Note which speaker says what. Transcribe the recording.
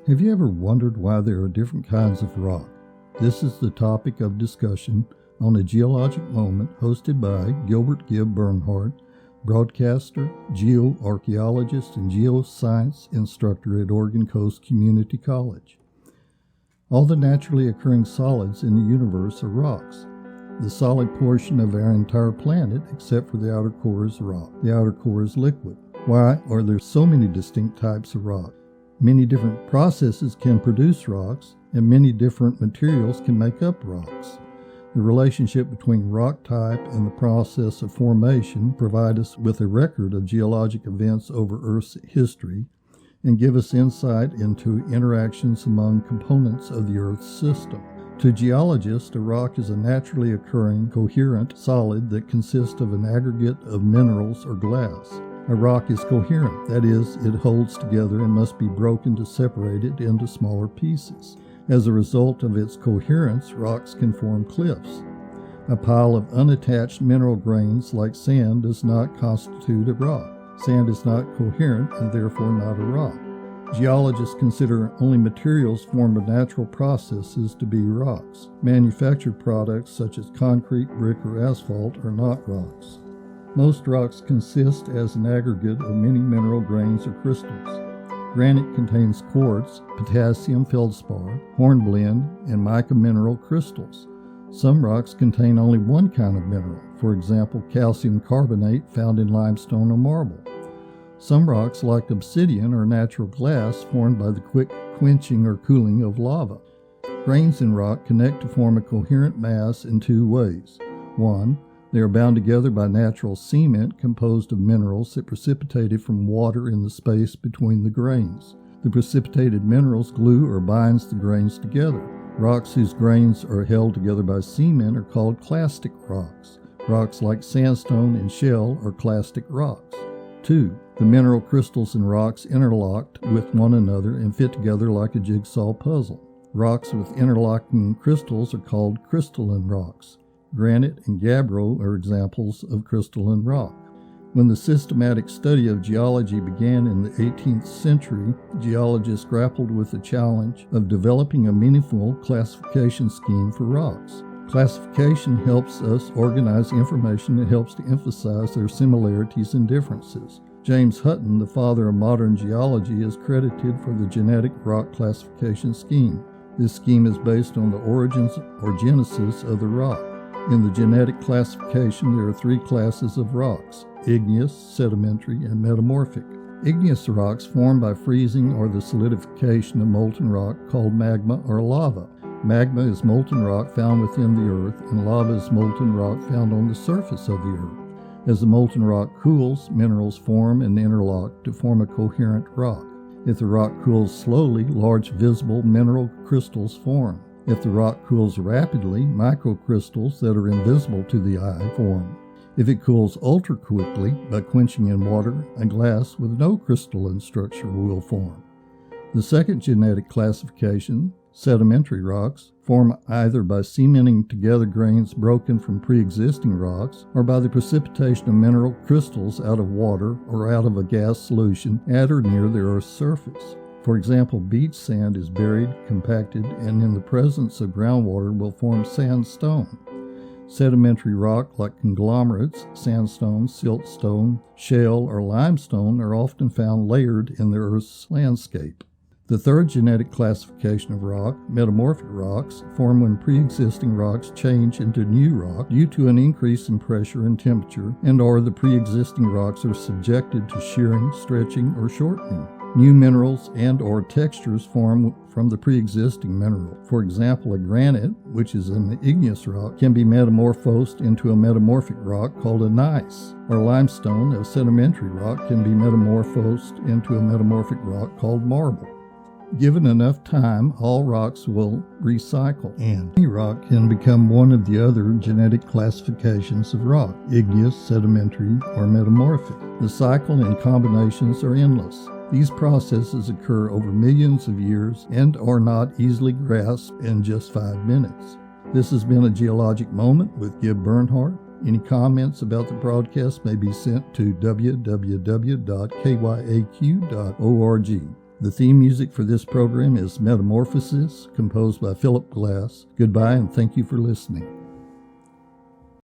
Speaker 1: Have you ever wondered why there are different kinds of rock? This is the topic of discussion on A Geologic Moment, hosted by Gilbert Bernhardt, broadcaster, geoarchaeologist, and geoscience instructor at Oregon Coast Community College. All the naturally occurring solids in the universe are rocks. The solid portion of our entire planet, except for the outer core, is rock. The outer core is liquid. Why are there so many distinct types of rock? Many different processes can produce rocks, and many different materials can make up rocks. The relationship between rock type and the process of formation provide us with a record of geologic events over Earth's history and give us insight into interactions among components of the Earth's system. To geologists, a rock is a naturally occurring, coherent solid that consists of an aggregate of minerals or glass. A rock is coherent, that is, it holds together and must be broken to separate it into smaller pieces. As a result of its coherence, rocks can form cliffs. A pile of unattached mineral grains like sand does not constitute a rock. Sand is not coherent and therefore not a rock. Geologists consider only materials formed by natural processes to be rocks. Manufactured products such as concrete, brick, or asphalt are not rocks. Most rocks consist as an aggregate of many mineral grains or crystals. Granite contains quartz, potassium feldspar, hornblende, and mica mineral crystals. Some rocks contain only one kind of mineral, for example, calcium carbonate found in limestone or marble. Some rocks, like obsidian, are natural glass formed by the quick quenching or cooling of lava. Grains in rock connect to form a coherent mass in two ways. One, they are bound together by natural cement composed of minerals that precipitated from water in the space between the grains. The precipitated minerals glue or binds the grains together. Rocks whose grains are held together by cement are called clastic rocks. Rocks like sandstone and shale are clastic rocks. 2. The mineral crystals in rocks interlocked with one another and fit together like a jigsaw puzzle. Rocks with interlocking crystals are called crystalline rocks. Granite and gabbro are examples of crystalline rock. When the systematic study of geology began in the 18th century, geologists grappled with the challenge of developing a meaningful classification scheme for rocks. Classification helps us organize information and helps to emphasize their similarities and differences. James Hutton, the father of modern geology, is credited for the genetic rock classification scheme. This scheme is based on the origins or genesis of the rock. In the genetic classification, there are three classes of rocks: igneous, sedimentary, and metamorphic. Igneous rocks formed by freezing or the solidification of molten rock called magma or lava. Magma is molten rock found within the earth, and lava is molten rock found on the surface of the earth. As the molten rock cools, minerals form and interlock to form a coherent rock. If the rock cools slowly, large visible mineral crystals form. If the rock cools rapidly, microcrystals that are invisible to the eye form. If it cools ultra quickly, by quenching in water, a glass with no crystalline structure will form. The second genetic classification, sedimentary rocks, form either by cementing together grains broken from pre-existing rocks or by the precipitation of mineral crystals out of water or out of a gas solution at or near the Earth's surface. For example, beach sand is buried, compacted, and in the presence of groundwater will form sandstone. Sedimentary rock like conglomerates, sandstone, siltstone, shale, or limestone are often found layered in the Earth's landscape. The third genetic classification of rock, metamorphic rocks, form when pre-existing rocks change into new rock due to an increase in pressure and temperature, and/or the pre-existing rocks are subjected to shearing, stretching, or shortening. New minerals and/or textures form from the pre-existing mineral. For example, a granite, which is an igneous rock, can be metamorphosed into a metamorphic rock called a gneiss. Or limestone, a sedimentary rock, can be metamorphosed into a metamorphic rock called marble. Given enough time, all rocks will recycle, and any rock can become one of the other genetic classifications of rock: igneous, sedimentary, or metamorphic. The cycle and combinations are endless. These processes occur over millions of years and are not easily grasped in just 5 minutes. This has been A Geologic Moment with Gilbert Bernhardt. Any comments about the broadcast may be sent to www.kyaq.org. The theme music for this program is Metamorphosis, composed by Philip Glass. Goodbye and thank you for listening.